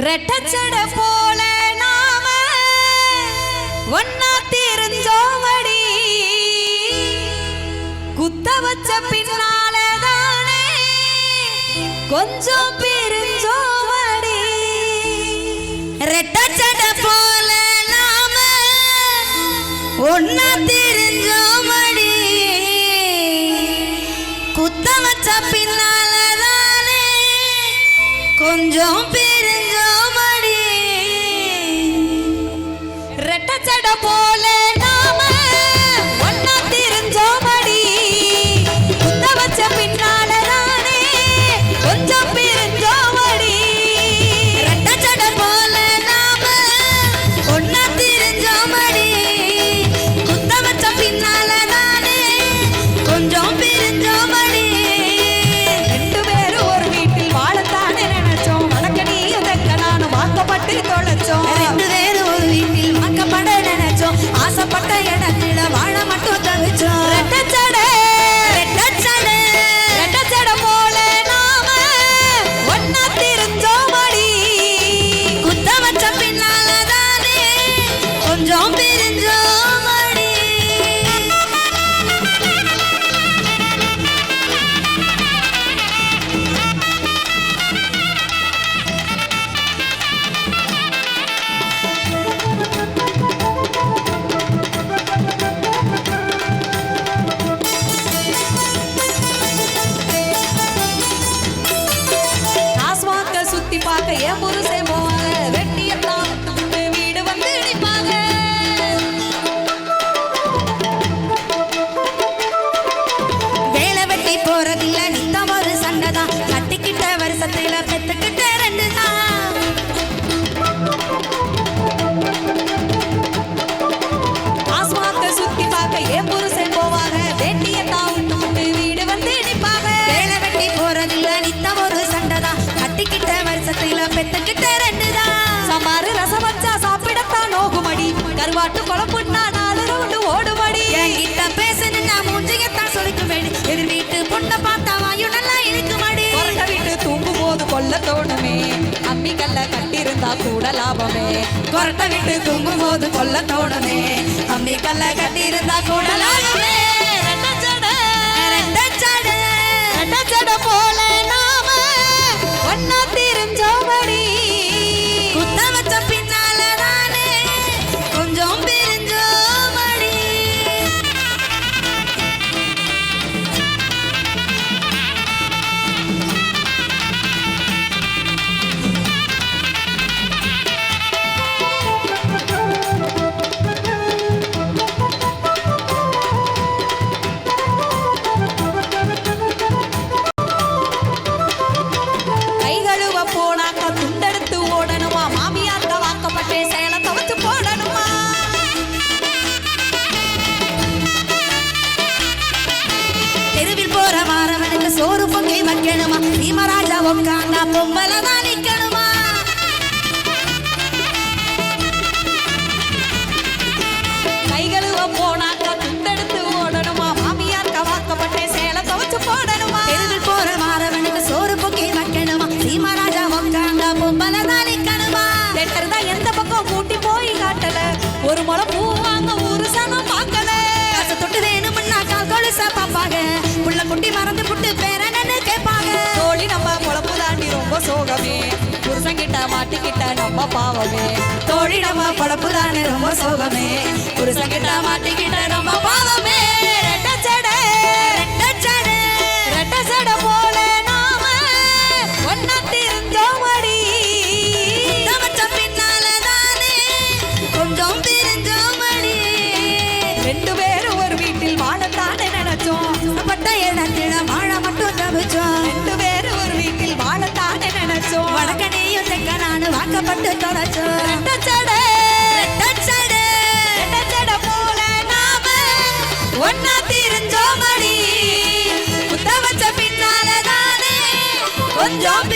ரெட்டச்சட போல நாம ஒன்னா தெரிஞ்சோமடி குத்த வச்ச பின்னாலதானே கொஞ்சம் பிரிஞ்சோமடி ரெட்டச்சட போல நாம ஒன்னா தெரிஞ்சோமடி குத்த வச்ச பின்னாலதானே கொஞ்சம் பிரிஞ்சோமடி ரெட்டச்சட போல நாம ஒன்னா தெரிஞ்சோமடி குத்த வச்ச பின்னாலதானே கொஞ்சம் பிரிஞ்சோமடி ரெட்டச்சட போல நாம ஒன்னா தெரிஞ்சோமடி குத்த வச்ச பின்னாலதானே கொஞ்சம் பிரிஞ்சோமடி ரெண்டு பேரும் ஒரு வீட்டில் வாழத்தானே நினைச்சோம் வடக்கடியும் தெக்கனானும் வாக்கப்பட்டு தொலைச்சோம் ரெண்டு பேரும் ஒரு வீட்டில் வாக்கப்பட நினைச்சோம் ஆசைப்பட்ட இடத்துல வாழ மட்டும் தவிச்சோம் ரெட்டச்சட போல நாம ஒன்னா தெரிஞ்சோமடி குத்த வச்ச பின்னாலதானே கொஞ்சம் பிரிஞ்சோமடி சுத்தி பார்க்க என் புருஷே போவாங்க வெட்டியத்தான் வீடு வந்து நிப்பாங்க வேலை வெட்டி போறதில்ல நித்தம் ஒரு சண்டைதான் கட்டிக்கிட்ட வருஷத்துல பெத்துக்கிட்ட ரெண்டு தான் ஆஸ்மாக்க சுத்தி பார்க்க என் புருஷே போவாங்க வெட்டியத்தான் வீடு வந்து நிப்பாங்க வேலை வெட்டி போறதில்ல நித்தம் ஒரு சண்டைதான் கட்டிக்கிட்ட வருஷத்துல பெத்துக்கிட்ட ரெண்டுதான் சமாறு ரசம் வச்சா சாப்பிடத்தான் நோகுமடி கருவாட்டு குழம்புன்னா 4 ரவுண்டு ஓடுமடி என்கிட்ட பேசுனா மூஞ்சியத்தான் சொலுக்குமடி எதிர் வீட்டு பொண்ணை பார்த்தா வாயு நல்லா இருக்குமடி கொரட்ட வீட்டு தூங்கும் போது கொல்ல தோணுமே அம்மி கல்ல கட்டியிருந்தா கூட லாபமே கொரட்ட வீட்டு தூங்கும் போது கொல்ல தோணுமே அம்மி கல்ல கட்டியிருந்தா கூட லாபமே ரெட்டச்சட போல நாம ஒன்னா தெரிஞ்சோமடி குத்த வச்ச பின்னாலதானே கொஞ்சம் பிரிஞ்சோமடி போனாக்கா துண்டெடுத்து ஓடணுமா மாமியார்க்க வாக்கப்பட்டே சேலை துவைச்சு போடணுமா தெருவில் போற வாரவனுக்கு சோறு பொங்கி வைக்கணுமா சீமராஜா உட்காந்தா பொம்பளை தான் நிக்கணுமா கைகளுவ போனாக்கா துண்டெடுத்து ஓடணுமா மாமியார்க்க வாக்கப்பட்டே சேலை துவைச்சு போடணுமா தெருவில் போற வாரவனுக்கு சோறு பொங்கி வைக்கணுமா சீமராஜா எந்த பக்கம் கூட்டி போய் காட்டல ஒரு முளை பூ வாங்க ஒரு சனம் பார்க்கல காசு தொட்டு வேணும்னா கால் கொலுசா பாப்பாங்க புள்ள குட்டி மறந்து புட்டு பேரன்னு கேட்பாங்க தோழி நம்ம பொழப்பு தாண்டி ரொம்ப சோகமே புருஷங்கிட்ட மாட்டிக்கிட்ட நம்ம பாவமே தோழி நம்ம பொழப்பு தாண்டி ரொம்ப சோகமே புருஷங்கிட்ட மாட்டிக்கிட்ட நம்ம பாவமே ரெட்டச்சட போல நாம ஒன்னா தெரிஞ்சோமடி ரெண்டு பேரும் ஒரு வீட்டில் வாழத்தானே நினைச்சோம் பட்ட இடத்துல வாழ மட்டும் தவிச்சோம் ரெண்டு பேரும் ஒரு வீட்டில் வாழத்தானே நினைச்சோம் வடக்கனையும் தெக்கனானு வாக்கப்பட்டு தொலைச்சோம் ரெட்டச்சட போல நாம ஒன்னா தெரிஞ்சோமடி குத்த வச்ச பின்னாலதானே கொஞ்சம்